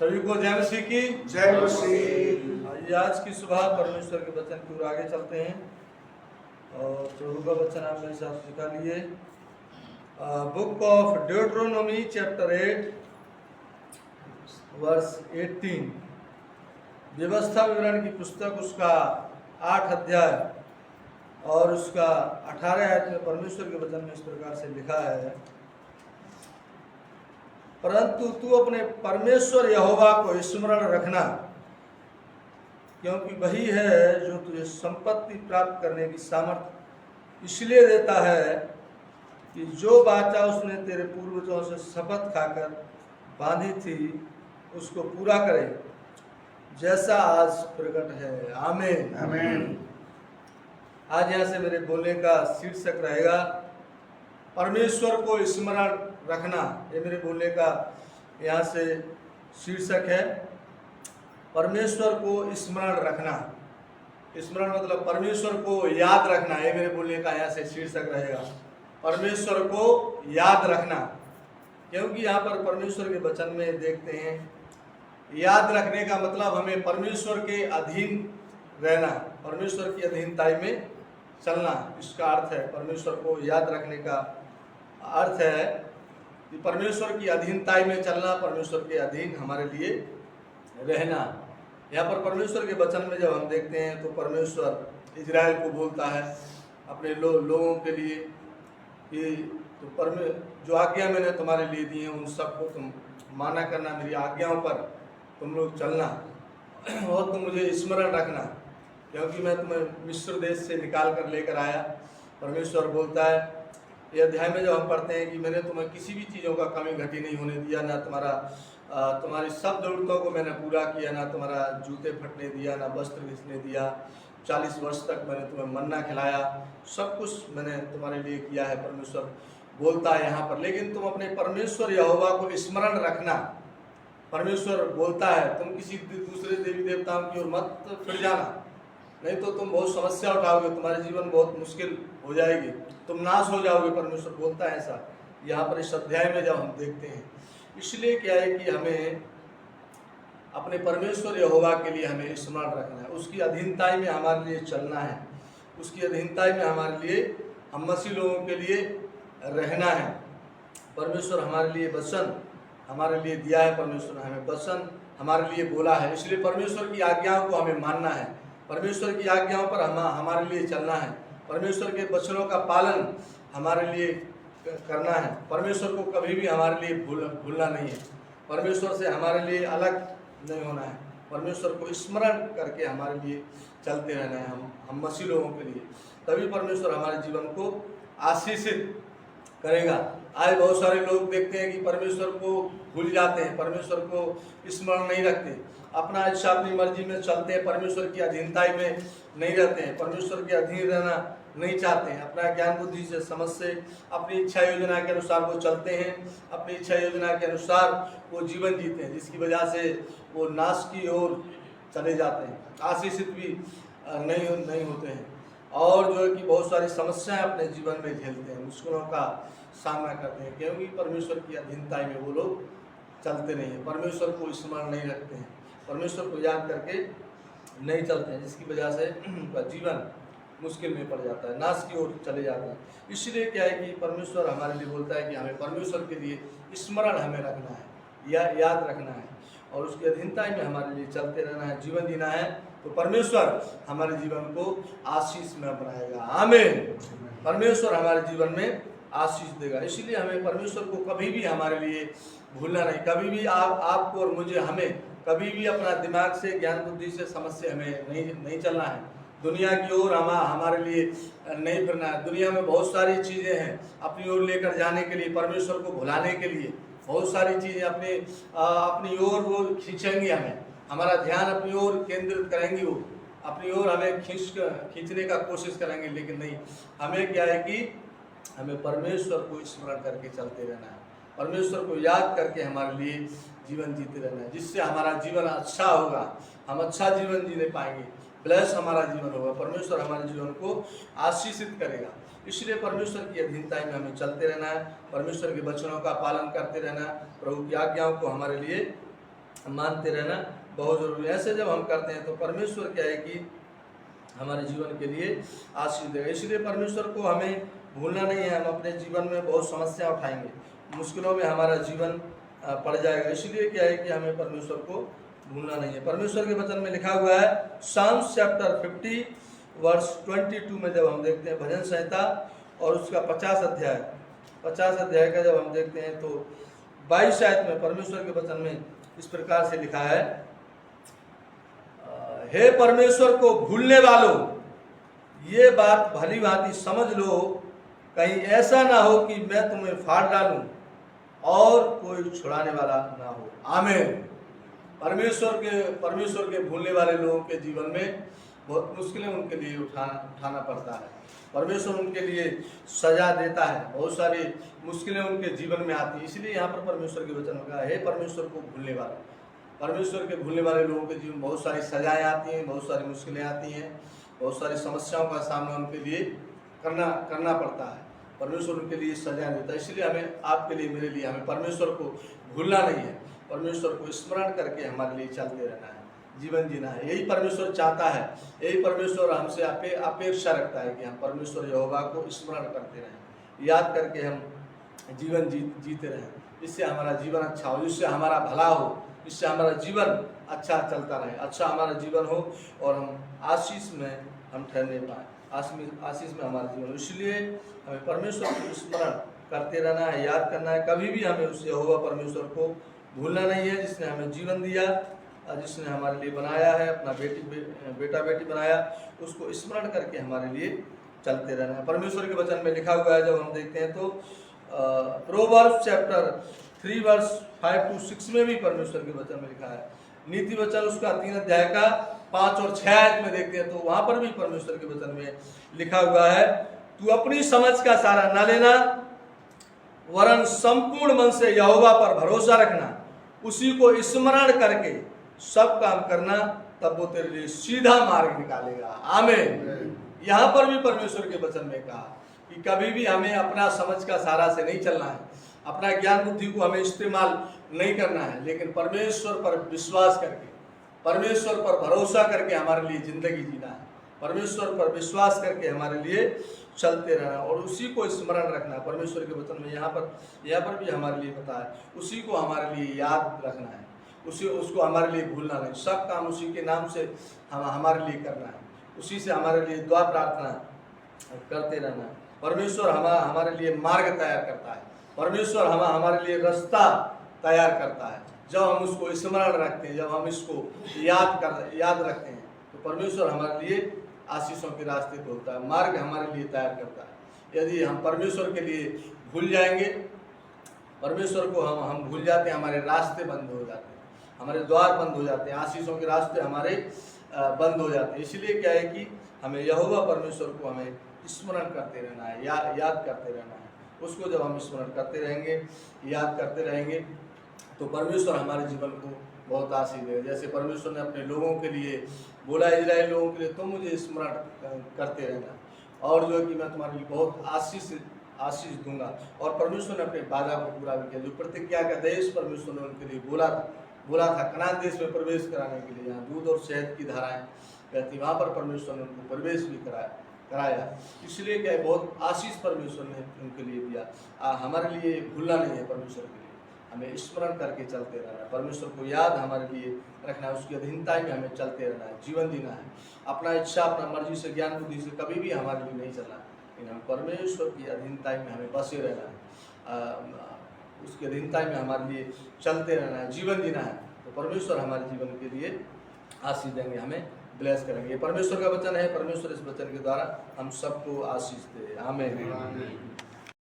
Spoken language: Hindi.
सभी को जय मसीह की जय मसीह। आइए आज की सुबह परमेश्वर के वचन की ओर आगे चलते हैं और प्रभु का वचन आप मेरे साथ निकालिए। बुक ऑफ ड्यूटरोनोमी चैप्टर 8 वर्स 18, व्यवस्था विवरण की पुस्तक उसका 8 अध्याय और उसका 18 आयत में परमेश्वर के वचन में इस प्रकार से लिखा है, परंतु तू अपने परमेश्वर यहोवा को स्मरण रखना, क्योंकि वही है जो तुझे संपत्ति प्राप्त करने की सामर्थ्य इसलिए देता है कि जो वाचा उसने तेरे पूर्वजों से शपथ खाकर बांधी थी उसको पूरा करे, जैसा आज प्रकट है। आमीन आमीन। आज यहाँ से मेरे बोलने का शीर्षक रहेगा परमेश्वर को स्मरण रखना। ये मेरे बोलने का यहाँ से शीर्षक है, परमेश्वर को स्मरण रखना। स्मरण मतलब परमेश्वर को याद रखना। ये मेरे बोलने का यहाँ से शीर्षक रहेगा, परमेश्वर को याद रखना। क्योंकि यहाँ पर परमेश्वर के वचन में देखते हैं, याद रखने का मतलब हमें परमेश्वर के अधीन रहना, परमेश्वर की अधीनता में चलना। इसका अर्थ है, परमेश्वर को याद रखने का अर्थ है कि परमेश्वर की अधीनता में चलना, परमेश्वर के अधीन हमारे लिए रहना। यहाँ पर परमेश्वर के वचन में जब हम देखते हैं तो परमेश्वर इजराइल को बोलता है अपने लोगों के लिए कि तो जो आज्ञा मैंने तुम्हारे लिए दी है उन सबको तुम माना करना, मेरी आज्ञाओं पर तुम लोग चलना और तुम मुझे स्मरण रखना, क्योंकि मैं तुम्हें मिस्र देश से निकाल कर लेकर आया। परमेश्वर बोलता है ये अध्याय में जब हम पढ़ते हैं कि मैंने तुम्हें किसी भी चीज़ों का कमी घटी नहीं होने दिया, ना तुम्हारी सब जरूरतों को मैंने पूरा किया, ना तुम्हारा जूते फटने दिया, ना वस्त्र घिसने दिया। 40 वर्ष तक मैंने तुम्हें मन्ना खिलाया, सब कुछ मैंने तुम्हारे लिए किया है, परमेश्वर बोलता है यहाँ पर। लेकिन तुम अपने परमेश्वर यहोवा को स्मरण रखना। परमेश्वर बोलता है तुम किसी दूसरे देवी देवताओं की ओर मत फिर जाना, नहीं तो तुम बहुत समस्या उठाओगे, तुम्हारे जीवन बहुत मुश्किल हो जाएगी, तुम नाश हो जाओगे। परमेश्वर बोलता है ऐसा यहाँ पर इस अध्याय में जब हम देखते हैं। इसलिए क्या है कि हमें अपने परमेश्वर यहोवा के लिए हमें स्मरण रखना है, उसकी अधीनता में हमारे लिए चलना है, उसकी अधीनता में हमारे लिए, हम मसीह लोगों के लिए रहना है। परमेश्वर हमारे लिए वचन हमारे लिए दिया है, परमेश्वर ने हमें वचन हमारे लिए बोला है, इसलिए परमेश्वर की आज्ञाओं को हमें मानना है, परमेश्वर की आज्ञाओं पर हमारे लिए चलना है, परमेश्वर के वचनों का पालन हमारे लिए करना है। परमेश्वर को कभी भी हमारे लिए भूलना नहीं है, परमेश्वर से हमारे लिए अलग नहीं होना है, परमेश्वर को स्मरण करके हमारे लिए चलते रहना है हम मसीह लोगों के लिए। तभी परमेश्वर हमारे जीवन को आशीषित करेगा। आज बहुत सारे लोग देखते हैं कि परमेश्वर को भूल जाते हैं, परमेश्वर को स्मरण नहीं रखते, अपना इच्छा अपनी मर्जी में चलते हैं, परमेश्वर की अधीनता में नहीं रहते हैं, परमेश्वर के अधीन रहना नहीं चाहते हैं, अपना ज्ञान बुद्धि से समझ से अपनी इच्छा योजना के अनुसार वो चलते हैं, अपनी इच्छा योजना के अनुसार वो जीवन जीते हैं, जिसकी वजह से वो नाश की ओर चले जाते हैं, आशीषित भी नहीं होते हैं, और जो है कि बहुत सारी समस्याएं अपने जीवन में झेलते हैं, मुश्किलों का सामना करते हैं, क्योंकि परमेश्वर की अधीनता में वो लोग चलते नहीं हैं, परमेश्वर को स्मरण नहीं रखते हैं, परमेश्वर को याद करके नहीं चलते हैं, जिसकी वजह से उनका जीवन मुश्किल में पड़ जाता है, नाश की ओर चले जाते हैं। इसलिए क्या है कि परमेश्वर हमारे लिए बोलता है कि हमें परमेश्वर के लिए स्मरण हमें रखना है, याद रखना है, और उसकी अधीनता में हमारे लिए चलते रहना है, जीवन जीना है, तो परमेश्वर हमारे जीवन को आशीष में बनाएगा। आमीन। परमेश्वर हमारे जीवन में आशीष देगा। इसलिए हमें परमेश्वर को कभी भी हमारे लिए भूलना नहीं, कभी भी आपको और मुझे, हमें कभी भी अपना दिमाग से, ज्ञान बुद्धि से, समझ से हमें नहीं चलना है, दुनिया की ओर हमारे लिए नहीं फिरना है। दुनिया में बहुत सारी चीज़ें हैं अपनी ओर लेकर जाने के लिए, परमेश्वर को भुलाने के लिए बहुत सारी चीज़ें अपनी ओर वो खींचेंगी, हमारा ध्यान अपनी ओर केंद्रित करेंगी, वो अपनी ओर हमें खींचने का कोशिश करेंगे। लेकिन नहीं, हमें क्या है कि हमें परमेश्वर को स्मरण करके चलते रहना है, परमेश्वर को याद करके हमारे लिए जीवन जीते रहना है, जिससे हमारा जीवन अच्छा होगा, हम अच्छा जीवन जीने पाएंगे, ब्लेस हमारा जीवन होगा, परमेश्वर हमारे जीवन को आशीषित करेगा। इसलिए परमेश्वर की अधीनता में हमें चलते रहना है, परमेश्वर के वचनों का पालन करते रहना है, प्रभु की आज्ञाओं को हमारे लिए मानते रहना बहुत जरूरी है। ऐसे जब हम करते हैं तो परमेश्वर क्या है कि हमारे जीवन के लिए आशीष देगा। इसलिए परमेश्वर को हमें भूलना नहीं है। हम अपने जीवन में बहुत समस्या उठाएंगे, मुश्किलों में हमारा जीवन पड़ जाएगा। इसलिए क्या है कि हमें परमेश्वर को भूलना नहीं है। परमेश्वर के वचन में लिखा हुआ है साम्स चैप्टर 50 वर्स 22 में जब हम देखते हैं भजन संहिता और उसका 50 अध्याय का जब हम देखते हैं तो 22 आयत में परमेश्वर के वचन में इस प्रकार से लिखा है, हे परमेश्वर को भूलने वालों, ये बात भली भांति समझ लो, कहीं ऐसा ना हो कि मैं तुम्हें फाड़ डालूं और कोई छुड़ाने वाला ना हो। आमीन। परमेश्वर के भूलने वाले लोगों के जीवन में बहुत मुश्किलें उनके लिए उठाना पड़ता है। परमेश्वर उनके लिए सजा देता है, बहुत सारी मुश्किलें उनके जीवन में आती है। इसलिए यहाँ पर परमेश्वर के वचन में कहा है परमेश्वर को भूलने वाले, परमेश्वर के भूलने वाले लोगों के जीवन में बहुत सारी सजाएं आती हैं, बहुत सारी मुश्किलें आती हैं, बहुत सारी समस्याओं का सामना उनके लिए करना पड़ता है। परमेश्वर उनके लिए सजा देता है। इसलिए हमें, आपके लिए, मेरे लिए, हमें परमेश्वर को भूलना नहीं है। परमेश्वर को स्मरण करके हमारे लिए चलते रहना है, जीवन जीना है। यही परमेश्वर चाहता है, यही परमेश्वर हमसे अपेक्षा रखता है कि हम परमेश्वर यहोवा को स्मरण करते रहें, याद करके हम जीवन जीते रहें, जिससे हमारा जीवन अच्छा हो, जिससे हमारा भला हो, जिससे हमारा जीवन अच्छा चलता रहे, अच्छा हमारा जीवन हो और हम आशीष में हम ठहरने पाए, आशीष में हमारा जीवन। इसलिए हमें परमेश्वर को स्मरण करते रहना है, याद करना है। कभी भी हमें उस यहोवा परमेश्वर को भूलना नहीं है, जिसने हमें जीवन दिया, जिसने हमारे लिए बनाया है, अपना बेटा बेटी बनाया, उसको स्मरण करके हमारे लिए चलते रहना है। परमेश्वर के वचन में लिखा हुआ है, जब हम देखते हैं तो प्रोवर्ब्स चैप्टर 3 वर्स 5 to 6 में भी परमेश्वर के वचन में लिखा है। नीति वचन उसका 3 अध्याय का 5 और 6 आयत में देखते हैं तो वहां पर भी परमेश्वर के वचन में लिखा हुआ है, तू अपनी समझ का सहारा न लेना, वरन संपूर्ण मन से यहोवा पर भरोसा रखना, उसी को स्मरण करके सब काम करना, तब वो तेरे लिए सीधा मार्ग निकालेगा। आमीन। यहाँ पर भी परमेश्वर के वचन में कहा कि कभी भी हमें अपना समझ का सहारा से नहीं चलना है, अपना ज्ञान बुद्धि को हमें इस्तेमाल नहीं करना है, लेकिन परमेश्वर पर विश्वास करके, परमेश्वर पर भरोसा करके हमारे लिए जिंदगी जीना है, परमेश्वर पर विश्वास करके हमारे लिए चलते रहना और उसी को स्मरण रखना। परमेश्वर के वचन में यहाँ पर भी हमारे लिए बताया, उसी को हमारे लिए याद रखना है, उसको हमारे लिए भूलना नहीं। सब काम उसी के नाम से हमारे लिए करना है, उसी से हमारे लिए दुआ प्रार्थना करते रहना है। परमेश्वर हमारे लिए मार्ग तैयार करता है, परमेश्वर हमारे लिए रास्ता तैयार करता है। जब हम उसको स्मरण रखते हैं, जब हम इसको याद रखते हैं, तो परमेश्वर हमारे लिए आशीषों के रास्ते खोलता है, मार्ग हमारे लिए तैयार करता है। यदि हम परमेश्वर के लिए भूल जाएंगे, परमेश्वर को हम भूल जाते हैं, हमारे रास्ते बंद हो जाते हैं, हमारे द्वार बंद हो जाते हैं, आशीषों के रास्ते हमारे बंद हो जाते हैं। इसलिए क्या है कि हमें यहोवा परमेश्वर को हमें स्मरण करते रहना है, याद करते रहना है। उसको जब हम स्मरण करते रहेंगे, याद करते रहेंगे, तो परमेश्वर हमारे जीवन को बहुत आशीष देगा। जैसे परमेश्वर ने अपने लोगों के लिए बोला, इजराइल लोगों के लिए, तुम मुझे स्मरण करते रहना और जो है कि मैं तुम्हारे लिए बहुत आशीष दूंगा। और परमेश्वर ने अपने वादा को पूरा भी किया। जो प्रतिज्ञा का देश परमेश्वर ने उनके लिए बोला था कनान देश में प्रवेश कराने के लिए, जहाँ दूध और शहद की धाराएं बहती, वहाँ पर परमेश्वर ने उनको प्रवेश भी कराया। इसलिए क्या है, बहुत आशीष परमेश्वर ने उनके लिए दिया। हमारे लिए भूलना नहीं है, परमेश्वर के लिए हमें स्मरण करके चलते रहना है, परमेश्वर को याद हमारे लिए रखना है, उसकी अधीनता में हमें चलते रहना है, जीवन जीना है। अपना इच्छा, अपना मर्जी से, ज्ञान बुद्धि से कभी भी हमारे लिए नहीं चलना, लेकिन हम परमेश्वर की अधीनता में हमें बसे रहना है, उसकी अधीनता में हमारे लिए चलते रहना है, जीवन जीना है। तो परमेश्वर हमारे जीवन के लिए आशीष देंगे, हमें ब्लेस करेंगे। परमेश्वर का वचन है, परमेश्वर इस वचन के द्वारा हम सबको आशीष दे। आमीन।